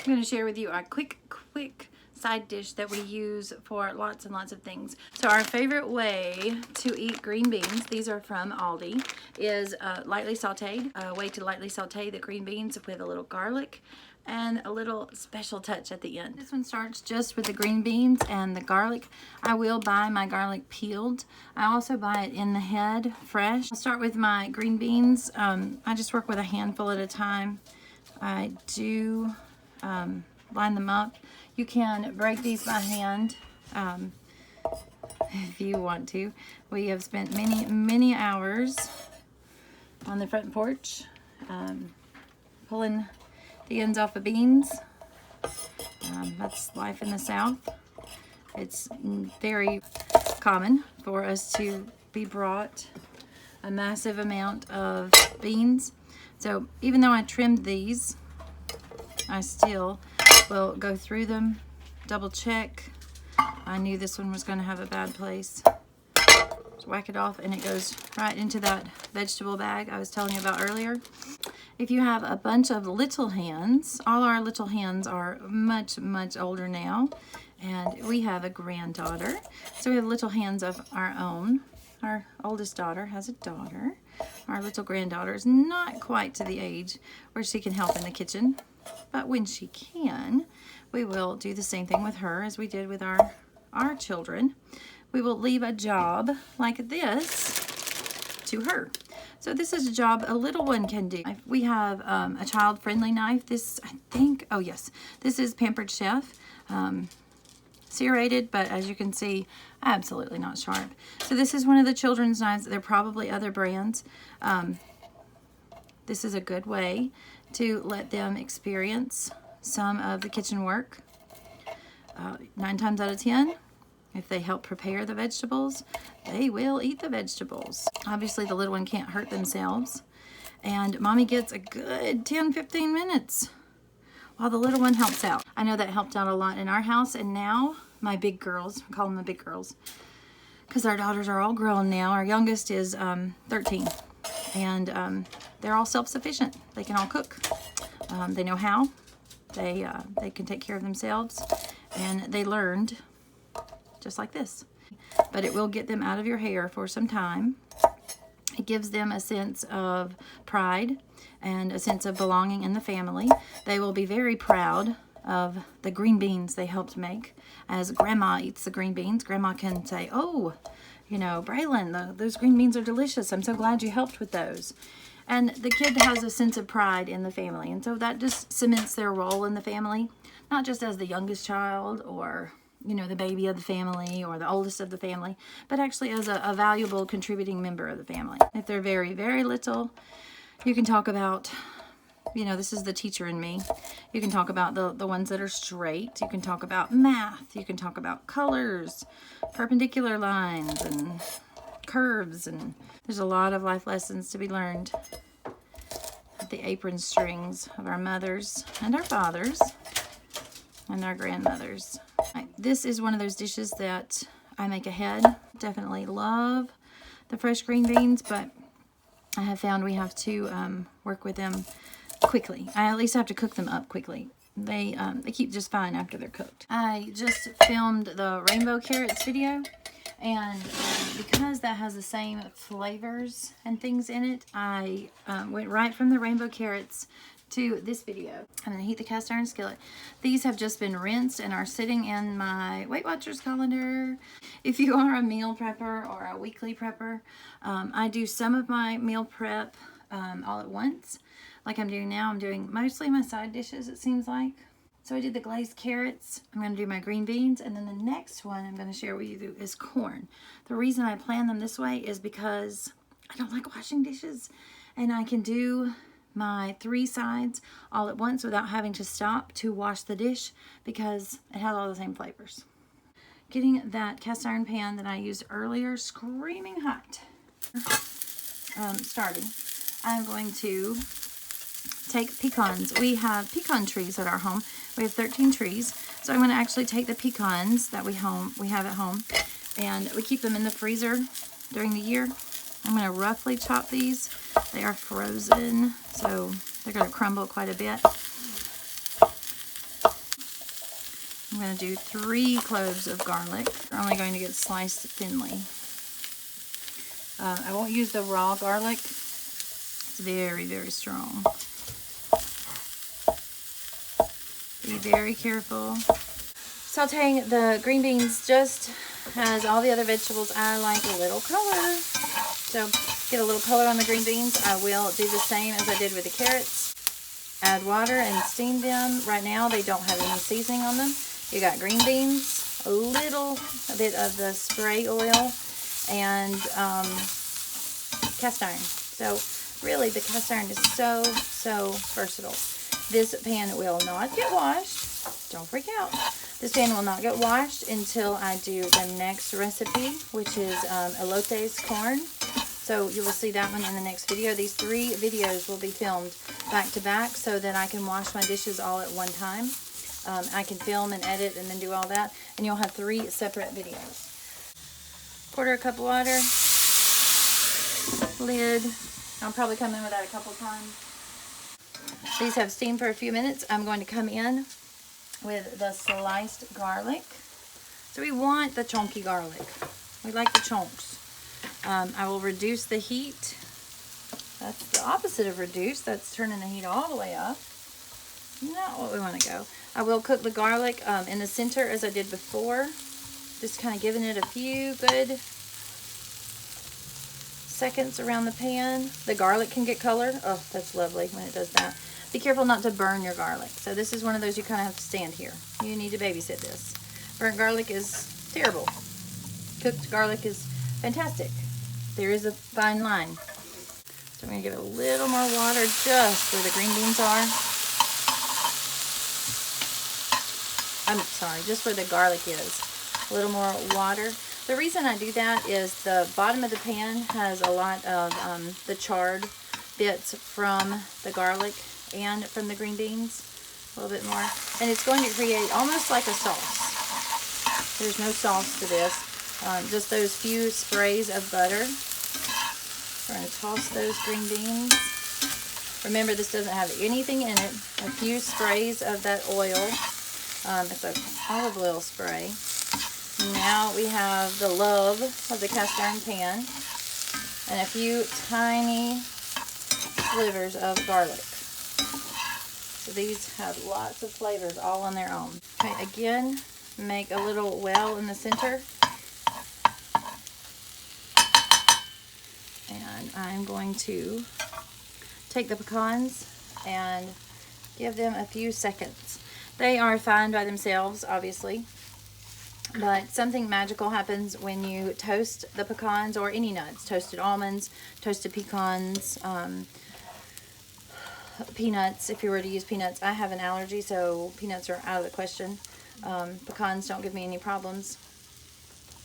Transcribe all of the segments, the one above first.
I'm going to share with you a quick side dish that we use for lots and lots of things. So our favorite way to eat green beans, these are from Aldi, is lightly sauteed. A way to lightly saute the green beans with a little garlic and a little special touch at the end. This one starts just with the green beans and the garlic. I will buy my garlic peeled. I also buy it in the head fresh. I'll start with my green beans. I just work with a handful at a time. I do line them up. You can break these by hand if you want to. We have spent many hours on the front porch pulling the ends off of beans. That's life in the South. It's very common for us to be brought a massive amount of beans. So even though I trimmed these, I still will go through them, double check. I knew this one was going to have a bad place. Just whack it off and it goes right into that vegetable bag I was telling you about earlier. If you have a bunch of little hens, all our little hens are much older now, and we have a granddaughter. So we have little hens of our own. Our oldest daughter has a daughter. Our little granddaughter is not quite to the age where she can help in the kitchen, but when she can, we will do the same thing with her as we did with our children. We will leave a job like this to her. So this is a job a little one can do. We have a child-friendly knife. This, I think, oh yes, this is Pampered Chef. Serrated, but as you can see, absolutely not sharp. So this is one of the children's knives. There are probably other brands. This is a good way to let them experience some of the kitchen work. 9 times out of 10, if they help prepare the vegetables, they will eat the vegetables. Obviously, the little one can't hurt themselves, and mommy gets a good 10-15 minutes while the little one helps out. I know that helped out a lot in our house, and now my big girls, I call them the big girls, because our daughters are all grown now. Our youngest is 13, and they're all self-sufficient. They can all cook. They know how. They can take care of themselves, and they learned just like this. But it will get them out of your hair for some time. It gives them a sense of pride and a sense of belonging in the family. They will be very proud of the green beans they helped make. As Grandma eats the green beans, Grandma can say, oh, you know, Braylon, those green beans are delicious. I'm so glad you helped with those. And the kid has a sense of pride in the family. And so that just cements their role in the family, not just as the youngest child or, you know, the baby of the family or the oldest of the family, but actually as a valuable contributing member of the family. If they're very little, you can talk about, you know, this is the teacher in me. You can talk about the ones that are straight. You can talk about math. You can talk about colors, perpendicular lines, and curves. And there's a lot of life lessons to be learned at the apron strings of our mothers and our fathers and our grandmothers. This is one of those dishes that I make ahead. Definitely love the fresh green beans, but I have found we have to work with them quickly. I at least have to cook them up quickly. They keep just fine after they're cooked. I just filmed the rainbow carrots video, and because that has the same flavors and things in it, I went right from the rainbow carrots to this video. I'm going to heat the cast iron skillet. These have just been rinsed and are sitting in my Weight Watchers calendar. If you are a meal prepper or a weekly prepper, I do some of my meal prep all at once. Like I'm doing now, I'm doing mostly my side dishes, it seems like. So I did the glazed carrots. I'm going to do my green beans, and then the next one I'm going to share with you is corn. The reason I plan them this way is because I don't like washing dishes, and I can do my 3 sides all at once without having to stop to wash the dish because it has all the same flavors. Getting that cast iron pan that I used earlier screaming hot. Starting, I'm going to take pecans. We have pecan trees at our home. We have 13 trees. So I'm going to actually take the pecans that we have at home, and we keep them in the freezer during the year. I'm going to roughly chop these. They are frozen, so they're going to crumble quite a bit. I'm going to do 3 cloves of garlic. We're only going to get sliced thinly. I won't use the raw garlic. It's very, very strong. Be very careful. Sauteing the green beans just as all the other vegetables. I like a little color. So get a little color on the green beans. I will do the same as I did with the carrots. Add water and steam them. Right now they don't have any seasoning on them. You got green beans, a bit of the spray oil, and cast iron. So really the cast iron is so versatile. This pan will not get washed. Don't freak out. This pan will not get washed until I do the next recipe, which is elotes corn. So you will see that one in the next video. These 3 videos will be filmed back to back so that I can wash my dishes all at one time. I can film and edit and then do all that, and you'll have 3 separate videos. 1/4 cup of water, lid. I'll probably come in with that a couple times. These have steamed for a few minutes. I'm going to come in with the sliced garlic. So we want the chunky garlic. We like the chunks. I will reduce the heat. That's the opposite of reduce. That's turning the heat all the way up. Not what we want to go. I will cook the garlic in the center as I did before. Just kind of giving it a few good seconds around the pan. The garlic can get colored. Oh, that's lovely when it does that. Be careful not to burn your garlic. So this is one of those you kind of have to stand here. You need to babysit this. Burnt garlic is terrible. Cooked garlic is fantastic. There is a fine line. So I'm going to give it a little more water just where the green beans are. I'm sorry, just where the garlic is. A little more water. The reason I do that is the bottom of the pan has a lot of the charred bits from the garlic and from the green beans. A little bit more. And it's going to create almost like a sauce. There's no sauce to this. Just those few sprays of butter. We're going to toss those green beans. Remember, this doesn't have anything in it. A few sprays of that oil. It's an olive oil spray. Now we have the love of the cast iron pan and a few tiny slivers of garlic. So these have lots of flavors all on their own. Okay, again, make a little well in the center. And I'm going to take the pecans and give them a few seconds. They are fine by themselves, obviously, but something magical happens when you toast the pecans or any nuts. Toasted almonds, toasted pecans, peanuts, if you were to use peanuts. I have an allergy, so peanuts are out of the question. Pecans don't give me any problems.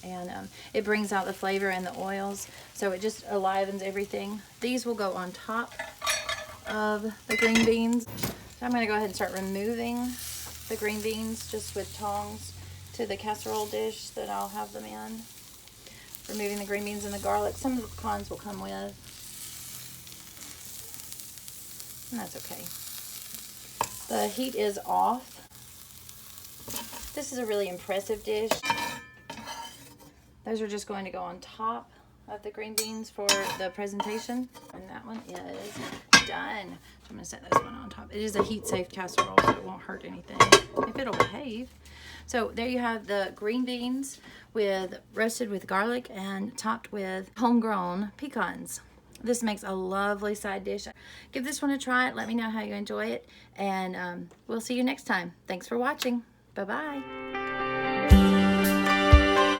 And it brings out the flavor and the oils, so it just enlivens everything. These will go on top of the green beans. So I'm going to go ahead and start removing the green beans just with tongs to the casserole dish that I'll have them in. Removing the green beans and the garlic. Some of the pecans will come with, and that's okay. The heat is off. This is a really impressive dish. Those are just going to go on top of the green beans for the presentation. And that one is done. So I'm going to set this one on top. It is a heat-safe casserole, so it won't hurt anything if it'll behave. So there you have the green beans roasted with garlic and topped with homegrown pecans. This makes a lovely side dish. Give this one a try. Let me know how you enjoy it. And we'll see you next time. Thanks for watching. Bye-bye.